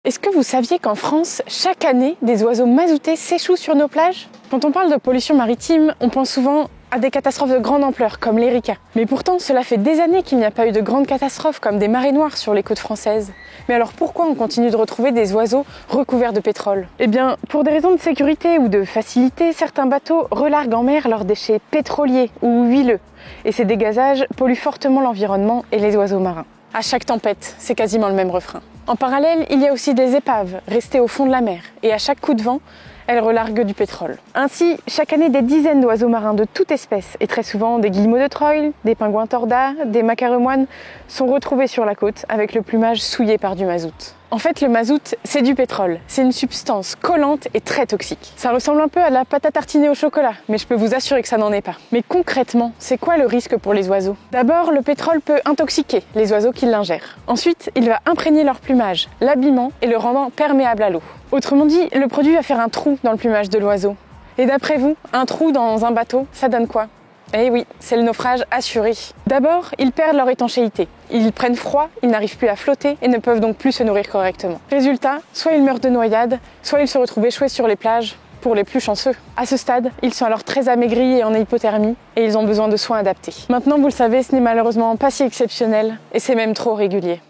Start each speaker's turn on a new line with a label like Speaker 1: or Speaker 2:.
Speaker 1: Est-ce que vous saviez qu'en France, chaque année, des oiseaux mazoutés s'échouent sur nos plages? Quand on parle de pollution maritime, on pense souvent à des catastrophes de grande ampleur, comme l'Erika. Mais pourtant, cela fait des années qu'il n'y a pas eu de grandes catastrophes, comme des marées noires sur les côtes françaises. Mais alors pourquoi on continue de retrouver des oiseaux recouverts de pétrole? Eh bien, pour des raisons de sécurité ou de facilité, certains bateaux relarguent en mer leurs déchets pétroliers ou huileux. Et ces dégazages polluent fortement l'environnement et les oiseaux marins. À chaque tempête, c'est quasiment le même refrain. En parallèle, il y a aussi des épaves restées au fond de la mer, et à chaque coup de vent, elles relarguent du pétrole. Ainsi, chaque année, des dizaines d'oiseaux marins de toute espèce, et très souvent des guillemots de Troïl, des pingouins tordas, des macaremoines, sont retrouvés sur la côte avec le plumage souillé par du mazout. En fait, le mazout, c'est du pétrole. C'est une substance collante et très toxique. Ça ressemble un peu à la pâte à tartiner au chocolat, mais je peux vous assurer que ça n'en est pas. Mais concrètement, c'est quoi le risque pour les oiseaux? D'abord, le pétrole peut intoxiquer les oiseaux qui l'ingèrent. Ensuite, il va imprégner leur plumage, l'abîmant et le rendant perméable à l'eau. Autrement dit, le produit va faire un trou dans le plumage de l'oiseau. Et d'après vous, un trou dans un bateau, ça donne quoi? Eh oui, c'est le naufrage assuré. D'abord, ils perdent leur étanchéité. Ils prennent froid, ils n'arrivent plus à flotter et ne peuvent donc plus se nourrir correctement. Résultat, soit ils meurent de noyade, soit ils se retrouvent échoués sur les plages, pour les plus chanceux. À ce stade, ils sont alors très amaigris et en hypothermie, et ils ont besoin de soins adaptés. Maintenant, vous le savez, ce n'est malheureusement pas si exceptionnel, et c'est même trop régulier.